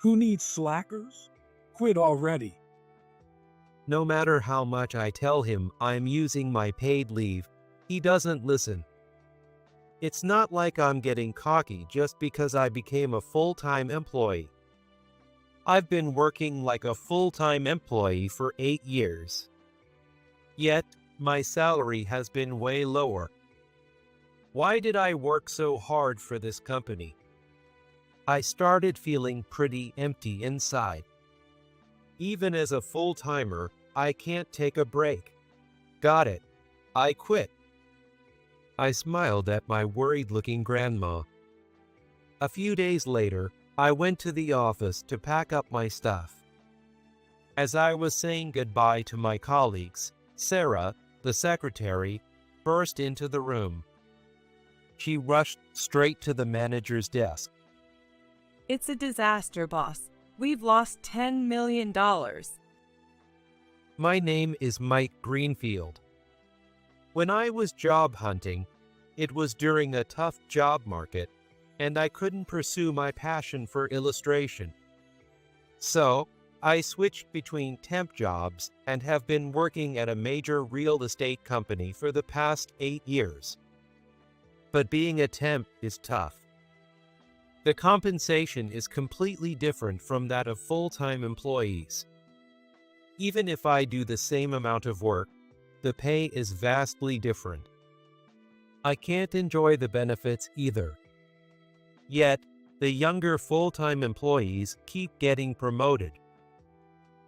Who needs slackers? Quit already. No matter how much I tell him I'm using my paid leave, he doesn't listen. It's not like I'm getting cocky just because I became a full-time employee. I've been working like a full-time employee for 8 years. Yet, my salary has been way lower. Why did I work so hard for this company? I started feeling pretty empty inside. Even as a full-timer, I can't take a break. Got it. I quit. I smiled at my worried-looking grandma. A few days later, I went to the office to pack up my stuff. As I was saying goodbye to my colleagues, Sarah, the secretary, burst into the room. She rushed straight to the manager's desk. It's a disaster, boss. We've lost $10 million. My name is Mike Greenfield. When I was job hunting, it was during a tough job market, and I couldn't pursue my passion for illustration. So, I switched between temp jobs and have been working at a major real estate company for the past 8 years. But being a temp is tough. The compensation is completely different from that of full-time employees. Even if I do the same amount of work, the pay is vastly different. I can't enjoy the benefits either. Yet, the younger full-time employees keep getting promoted.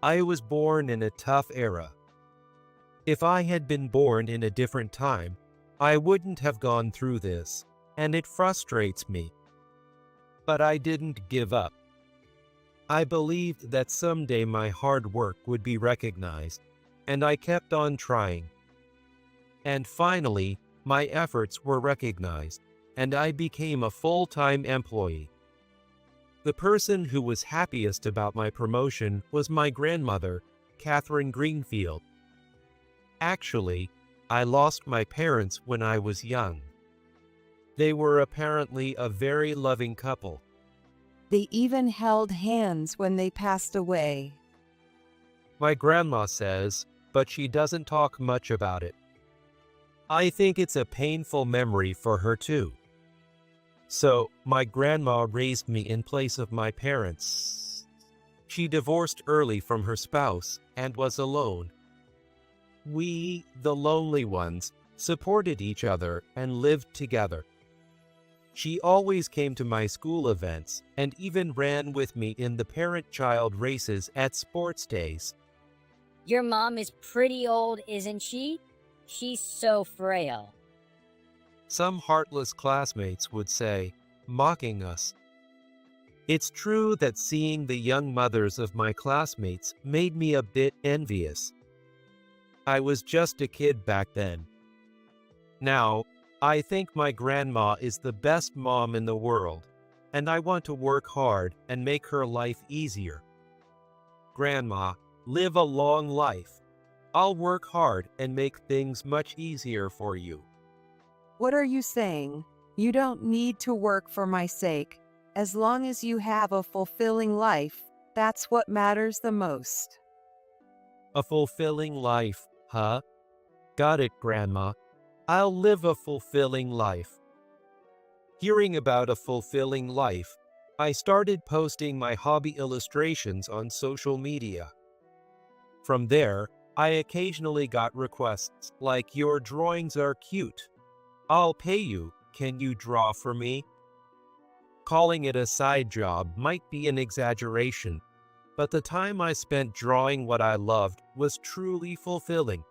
I was born in a tough era. If I had been born in a different time, I wouldn't have gone through this, and it frustrates me. But I didn't give up. I believed that someday my hard work would be recognized, and I kept on trying. And finally, my efforts were recognized, and I became a full-time employee. The person who was happiest about my promotion was my grandmother, Catherine Greenfield. Actually, I lost my parents when I was young. They were apparently a very loving couple. They even held hands when they passed away. My grandma says, but she doesn't talk much about it. I think it's a painful memory for her too. So, my grandma raised me in place of my parents. She divorced early from her spouse and was alone. We, the lonely ones, supported each other and lived together. She always came to my school events and even ran with me in the parent-child races at sports days. Your mom is pretty old, isn't she? She's so frail. Some heartless classmates would say, mocking us. It's true that seeing the young mothers of my classmates made me a bit envious. I was just a kid back then. Now, I think my grandma is the best mom in the world, and I want to work hard and make her life easier. Grandma, live a long life. I'll work hard and make things much easier for you. What are you saying? You don't need to work for my sake. As long as you have a fulfilling life, that's what matters the most. A fulfilling life, huh? Got it, Grandma. I'll live a fulfilling life. Hearing about a fulfilling life, I started posting my hobby illustrations on social media. From there, I occasionally got requests like, "Your drawings are cute. I'll pay you. Can you draw for me?" Calling it a side job might be an exaggeration, but the time I spent drawing what I loved was truly fulfilling.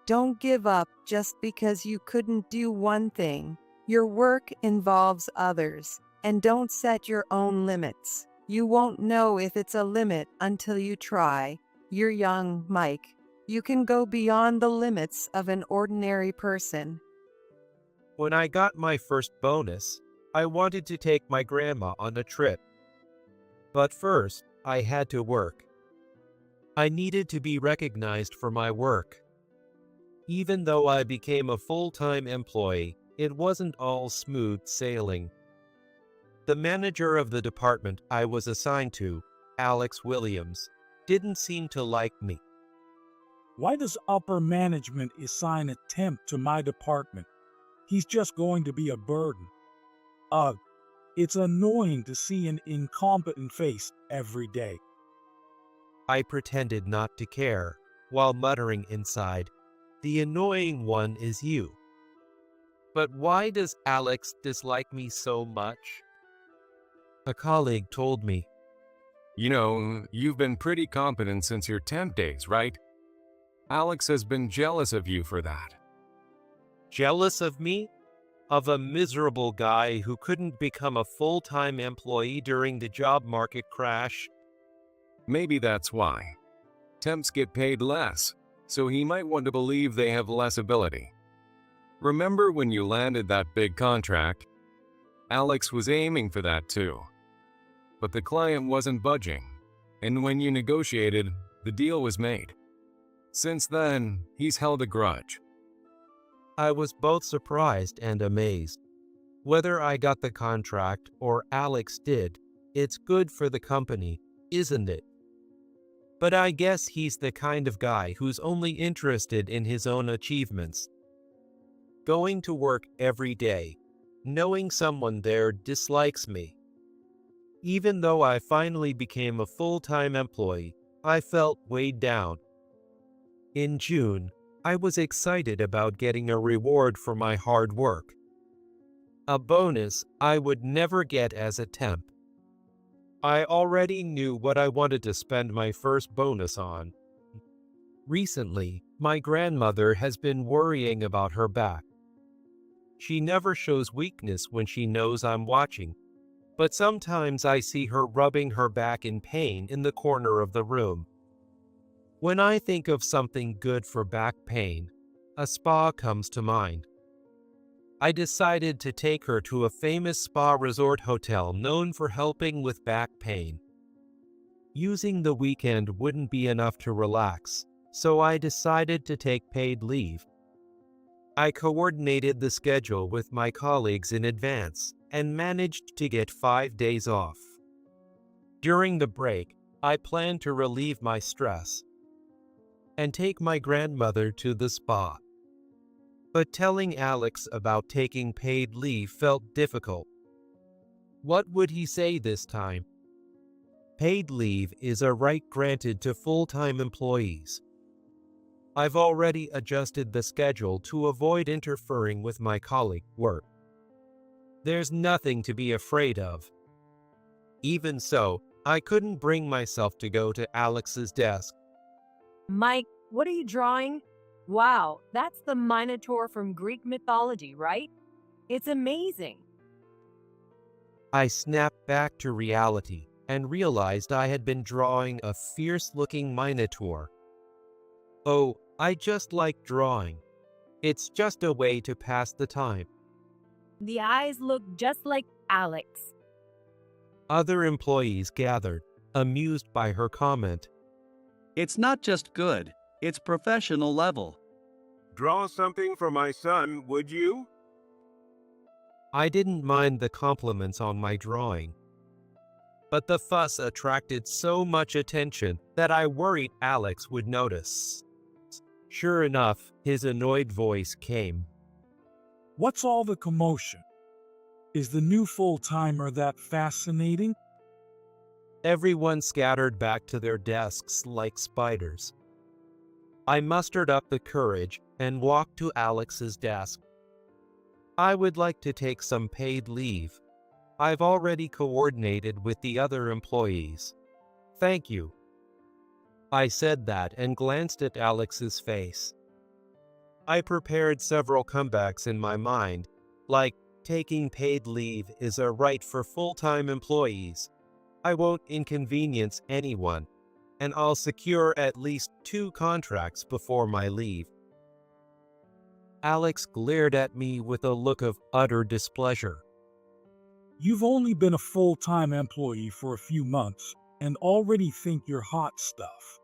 Don't give up just because you couldn't do one thing. Your work involves others, and don't set your own limits. You won't know if it's a limit until you try. You're young, Mike. You can go beyond the limits of an ordinary person. When I got my first bonus, I wanted to take my grandma on a trip. But first, I had to work. I needed to be recognized for my work. Even though I became a full-time employee, it wasn't all smooth sailing. The manager of the department I was assigned to, Alex Williams, didn't seem to like me. Why does upper management assign a temp to my department? He's just going to be a burden. Ugh, it's annoying to see an incompetent face every day. I pretended not to care, while muttering inside, "The annoying one is you." But why does Alex dislike me so much? A colleague told me. You know, you've been pretty competent since your temp days, right? Alex has been jealous of you for that. Jealous of me? Of a miserable guy who couldn't become a full-time employee during the job market crash? Maybe that's why. Temps get paid less, so he might want to believe they have less ability. Remember when you landed that big contract? Alex was aiming for that too. But the client wasn't budging, and when you negotiated, the deal was made. Since then, he's held a grudge. I was both surprised and amazed. Whether I got the contract or Alex did, it's good for the company, isn't it? But I guess he's the kind of guy who's only interested in his own achievements. Going to work every day, knowing someone there dislikes me. Even though I finally became a full-time employee, I felt weighed down. In June, I was excited about getting a reward for my hard work. A bonus I would never get as a temp. I already knew what I wanted to spend my first bonus on. Recently, my grandmother has been worrying about her back. She never shows weakness when she knows I'm watching, but sometimes I see her rubbing her back in pain in the corner of the room. When I think of something good for back pain, a spa comes to mind. I decided to take her to a famous spa resort hotel known for helping with back pain. Using the weekend wouldn't be enough to relax, so I decided to take paid leave. I coordinated the schedule with my colleagues in advance and managed to get 5 days off. During the break, I planned to relieve my stress and take my grandmother to the spa. But telling Alex about taking paid leave felt difficult. What would he say this time? Paid leave is a right granted to full-time employees. I've already adjusted the schedule to avoid interfering with my colleague work. There's nothing to be afraid of. Even so, I couldn't bring myself to go to Alex's desk. Mike, what are you drawing? Wow, that's the Minotaur from Greek mythology, right? It's amazing. I snapped back to reality and realized I had been drawing a fierce-looking Minotaur. Oh, I just like drawing. It's just a way to pass the time. The eyes look just like Alex. Other employees gathered, amused by her comment. It's not just good, it's professional level. Draw something for my son, would you? I didn't mind the compliments on my drawing, but the fuss attracted so much attention that I worried Alex would notice. Sure enough, his annoyed voice came. What's all the commotion? Is the new full-timer that fascinating? Everyone scattered back to their desks like spiders. I mustered up the courage and walked to Alex's desk. I would like to take some paid leave. I've already coordinated with the other employees. Thank you. I said that and glanced at Alex's face. I prepared several comebacks in my mind, like taking paid leave is a right for full-time employees. I won't inconvenience anyone, and I'll secure at least 2 contracts before my leave. Alex glared at me with a look of utter displeasure. You've only been a full-time employee for a few months and already think you're hot stuff.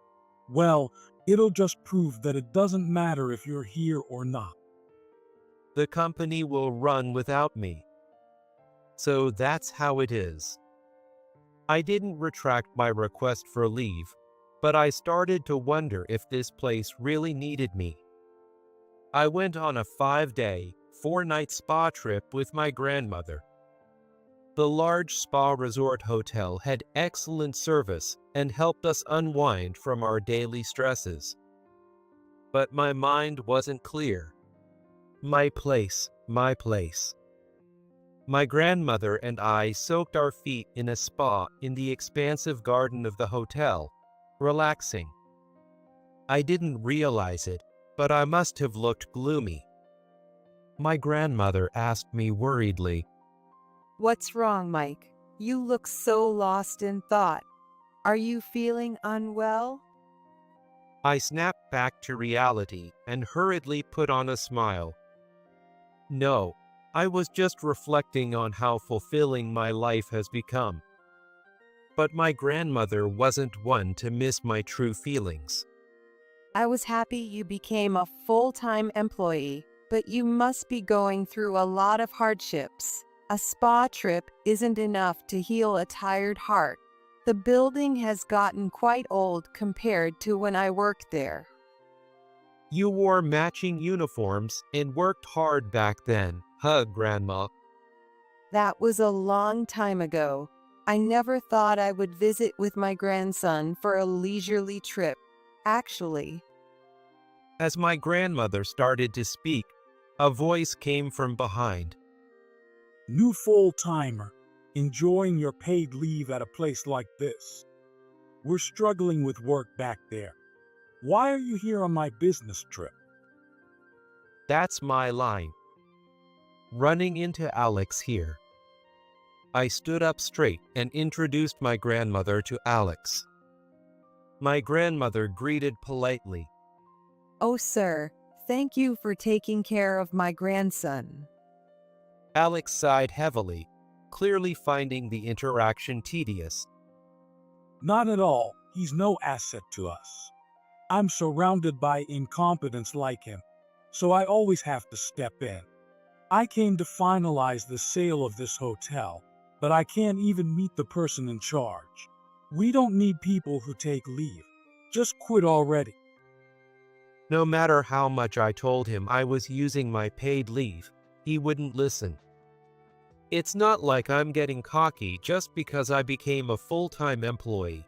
Well, it'll just prove that it doesn't matter if you're here or not. The company will run without me. So that's how it is. I didn't retract my request for leave, but I started to wonder if this place really needed me. I went on a 5-day, 4-night spa trip with my grandmother. The large spa resort hotel had excellent service and helped us unwind from our daily stresses. But my mind wasn't clear. My place, my place. My grandmother and I soaked our feet in a spa in the expansive garden of the hotel, relaxing. I didn't realize it, but I must have looked gloomy. My grandmother asked me worriedly, What's wrong, Mike? You look so lost in thought. Are you feeling unwell? I snapped back to reality and hurriedly put on a smile. No, I was just reflecting on how fulfilling my life has become. But my grandmother wasn't one to miss my true feelings. I was happy you became a full-time employee, but you must be going through a lot of hardships. A spa trip isn't enough to heal a tired heart. The building has gotten quite old compared to when I worked there. You wore matching uniforms and worked hard back then, huh, Grandma? That was a long time ago. I never thought I would visit with my grandson for a leisurely trip. Actually, As my grandmother started to speak, a voice came from behind. New full-timer, enjoying your paid leave at a place like this. We're struggling with work back there. Why are you here on my business trip? That's my line. Running into Alex here. I stood up straight and introduced my grandmother to Alex. My grandmother greeted politely. oh sir, thank you for taking care of my grandson. Alex sighed heavily, clearly finding the interaction tedious. Not at all. He's no asset to us. I'm surrounded by incompetents like him, so I always have to step in. I came to finalize the sale of this hotel, but I can't even meet the person in charge. We don't need people who take leave. Just quit already. No matter how much I told him I was using my paid leave, he wouldn't listen. It's not like I'm getting cocky just because I became a full-time employee.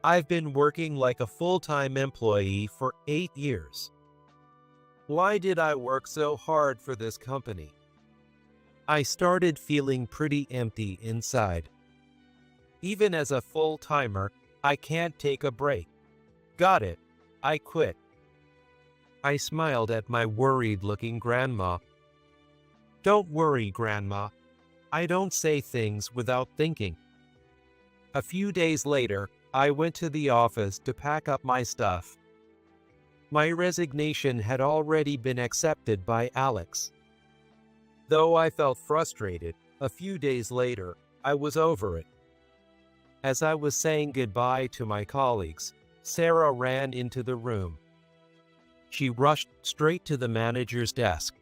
I've been working like a full-time employee for 8 years. Why did I work so hard for this company? I started feeling pretty empty inside. Even as a full-timer, I can't take a break. Got it. I quit. I smiled at my worried-looking grandma. Don't worry, Grandma. I don't say things without thinking. A few days later, I went to the office to pack up my stuff. My resignation had already been accepted by Alex. Though I felt frustrated, a few days later, I was over it. As I was saying goodbye to my colleagues, Sarah ran into the room. She rushed straight to the manager's desk.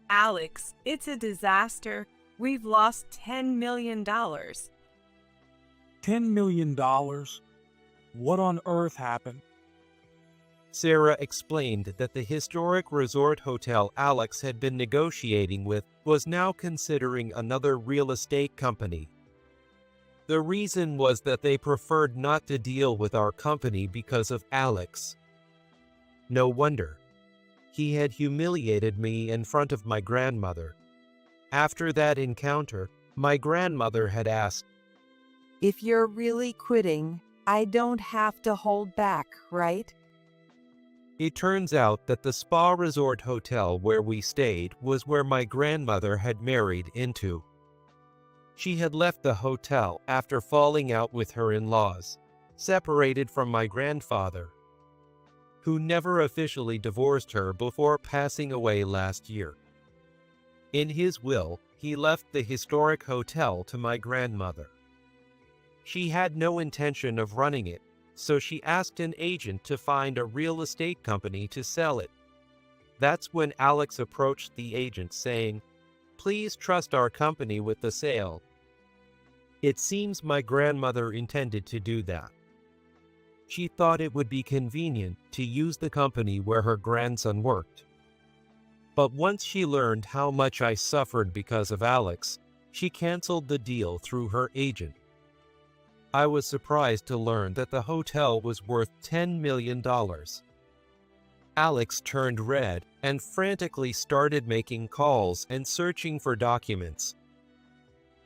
Alex, it's a disaster. We've lost $10 million. $10 million? What on earth happened? Sarah explained that the historic resort hotel Alex had been negotiating with was now considering another real estate company. The reason was that they preferred not to deal with our company because of Alex. No wonder. He had humiliated me in front of my grandmother. After that encounter, my grandmother had asked, If you're really quitting, I don't have to hold back, right? It turns out that the spa resort hotel where we stayed was where my grandmother had married into. She had left the hotel after falling out with her in-laws, separated from my grandfather, who never officially divorced her before passing away last year. In his will, he left the historic hotel to my grandmother. She had no intention of running it, so she asked an agent to find a real estate company to sell it. That's when Alex approached the agent saying, please trust our company with the sale. It seems my grandmother intended to do that. She thought it would be convenient to use the company where her grandson worked. But once she learned how much I suffered because of Alex, she canceled the deal through her agent. I was surprised to learn that the hotel was worth $10 million. Alex turned red and frantically started making calls and searching for documents.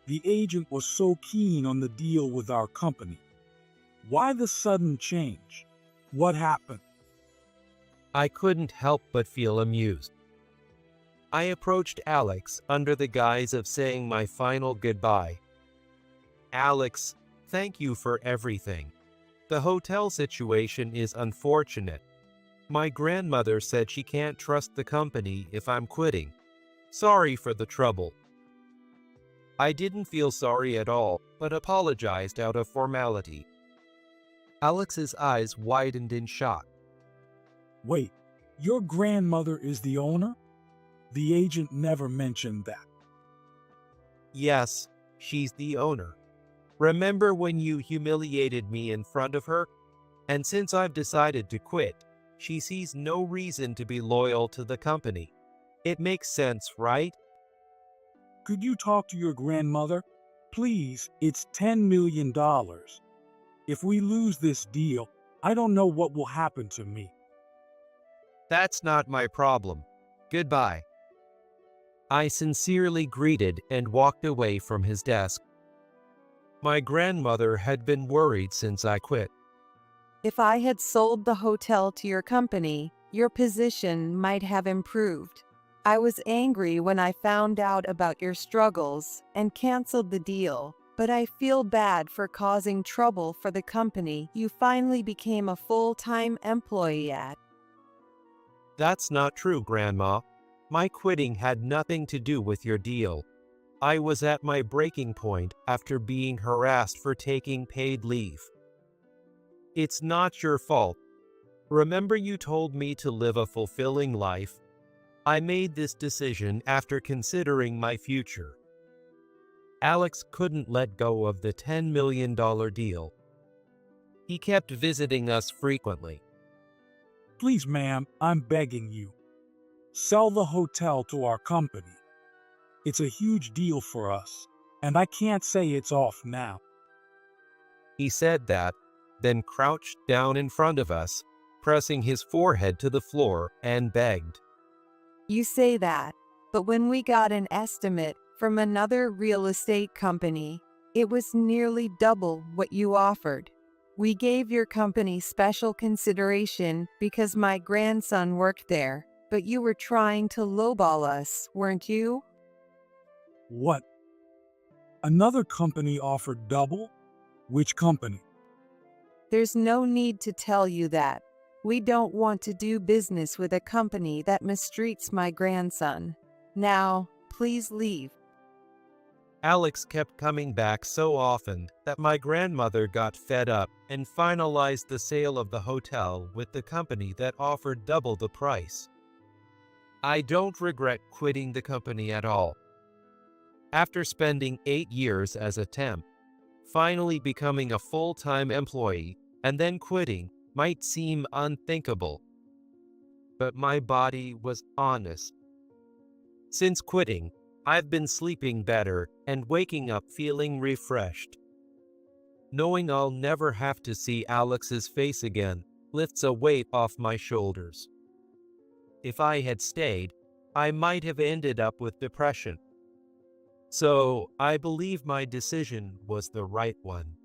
The agent was so keen on the deal with our company. Why the sudden change? What happened? I couldn't help but feel amused. I approached Alex under the guise of saying my final goodbye. Alex, thank you for everything. The hotel situation is unfortunate. My grandmother said she can't trust the company if I'm quitting. Sorry for the trouble. I didn't feel sorry at all, but apologized out of formality. Alex's eyes widened in shock. Wait, your grandmother is the owner? The agent never mentioned that. Yes, she's the owner. Remember when you humiliated me in front of her? And since I've decided to quit, she sees no reason to be loyal to the company. It makes sense, right? Could you talk to your grandmother? Please, it's $10 million. If we lose this deal, I don't know what will happen to me. That's not my problem. Goodbye. I sincerely greeted and walked away from his desk. My grandmother had been worried since I quit. If I had sold the hotel to your company, your position might have improved. I was angry when I found out about your struggles and canceled the deal, but I feel bad for causing trouble for the company you finally became a full-time employee at. That's not true, Grandma. My quitting had nothing to do with your deal. I was at my breaking point after being harassed for taking paid leave. It's not your fault. Remember you told me to live a fulfilling life? I made this decision after considering my future. Alex couldn't let go of the $10 million deal. He kept visiting us frequently. Please, ma'am, I'm begging you. Sell the hotel to our company. It's a huge deal for us, and I can't say it's off now. He said that, then crouched down in front of us, pressing his forehead to the floor, and begged. You say that, but when we got an estimate from another real estate company, it was nearly double what you offered. We gave your company special consideration because my grandson worked there, but you were trying to lowball us, weren't you? What? Another company offered double? Which company? There's no need to tell you that. We don't want to do business with a company that mistreats my grandson. Now, please leave. Alex kept coming back so often that my grandmother got fed up and finalized the sale of the hotel with the company that offered double the price. I don't regret quitting the company at all. After spending 8 years as a temp, finally becoming a full-time employee and then quitting might seem unthinkable. But my body was honest. Since quitting, I've been sleeping better and waking up feeling refreshed. Knowing I'll never have to see Alex's face again lifts a weight off my shoulders. If I had stayed, I might have ended up with depression. So I believe my decision was the right one.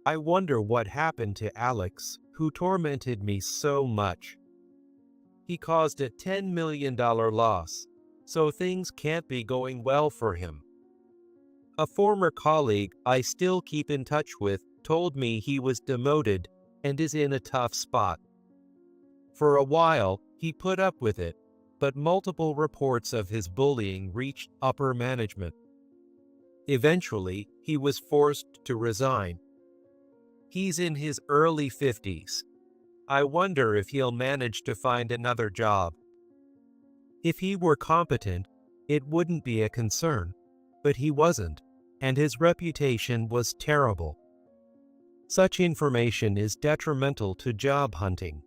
I wonder what happened to Alex, who tormented me so much. He caused a $10 million loss, so things can't be going well for him. A former colleague I still keep in touch with told me he was demoted and is in a tough spot. For a while, he put up with it, but multiple reports of his bullying reached upper management. Eventually, he was forced to resign. He's in his early 50s. I wonder if he'll manage to find another job. If he were competent, it wouldn't be a concern, but he wasn't, and his reputation was terrible. Such information is detrimental to job hunting.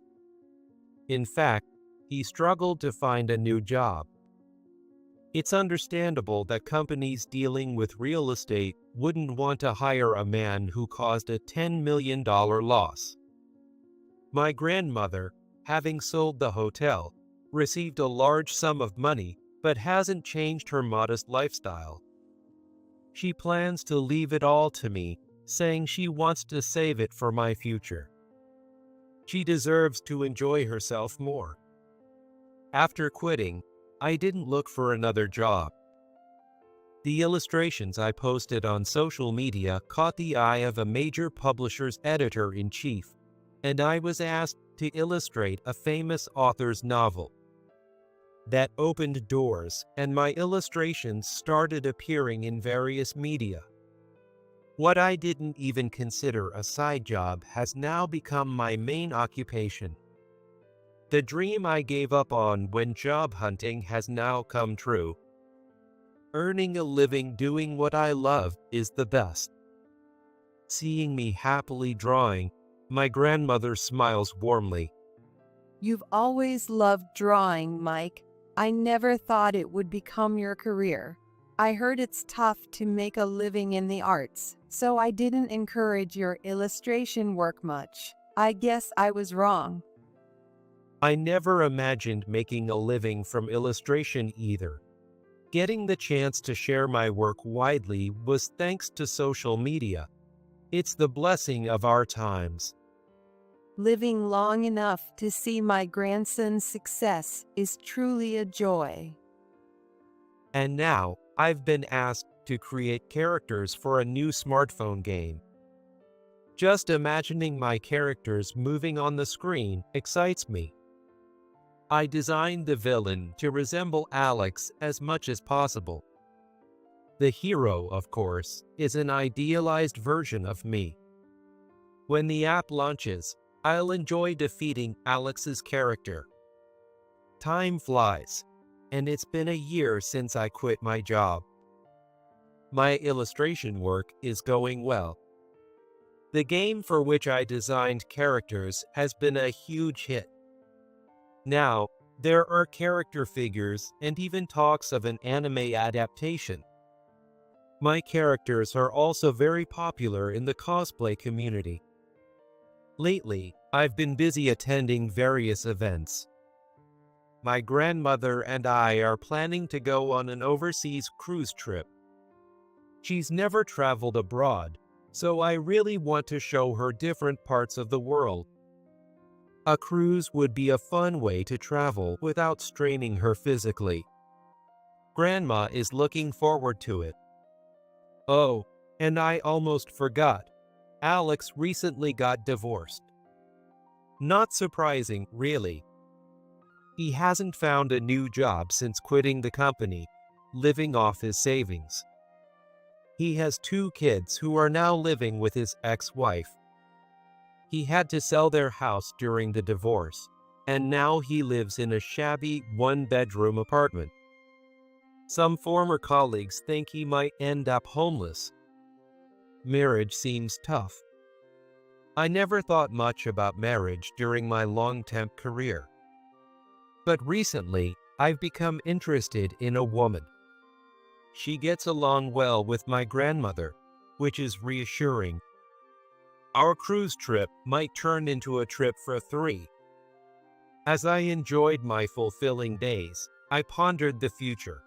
In fact, he struggled to find a new job. It's understandable that companies dealing with real estate wouldn't want to hire a man who caused a $10 million loss. My grandmother, having sold the hotel, received a large sum of money but hasn't changed her modest lifestyle. She plans to leave it all to me, saying she wants to save it for my future. She deserves to enjoy herself more. After quitting, I didn't look for another job. The illustrations I posted on social media caught the eye of a major publisher's editor-in-chief, and I was asked to illustrate a famous author's novel. That opened doors, and my illustrations started appearing in various media. What I didn't even consider a side job has now become my main occupation. The dream I gave up on when job hunting has now come true. Earning a living doing what I love is the best. Seeing me happily drawing, my grandmother smiles warmly. You've always loved drawing, Mike. I never thought it would become your career. I heard it's tough to make a living in the arts, so I didn't encourage your illustration work much. I guess I was wrong. I never imagined making a living from illustration either. Getting the chance to share my work widely was thanks to social media. It's the blessing of our times. Living long enough to see my grandson's success is truly a joy. And now, I've been asked to create characters for a new smartphone game. Just imagining my characters moving on the screen excites me. I designed the villain to resemble Alex as much as possible. The hero, of course, is an idealized version of me. When the app launches, I'll enjoy defeating Alex's character. Time flies, and it's been a year since I quit my job. My illustration work is going well. The game for which I designed characters has been a huge hit. Now, there are character figures and even talks of an anime adaptation. My characters are also very popular in the cosplay community. Lately, I've been busy attending various events. My grandmother and I are planning to go on an overseas cruise trip. She's never traveled abroad, so I really want to show her different parts of the world. A cruise would be a fun way to travel without straining her physically. Grandma is looking forward to it. Oh, and I almost forgot. Alex recently got divorced. Not surprising, really. He hasn't found a new job since quitting the company, living off his savings. He has 2 kids who are now living with his ex-wife. He had to sell their house during the divorce, and now he lives in a shabby 1-bedroom apartment. Some former colleagues think he might end up homeless. Marriage seems tough. I never thought much about marriage during my long temp career. But recently, I've become interested in a woman. She gets along well with my grandmother, which is reassuring. Our cruise trip might turn into a trip for 3. As I enjoyed my fulfilling days, I pondered the future.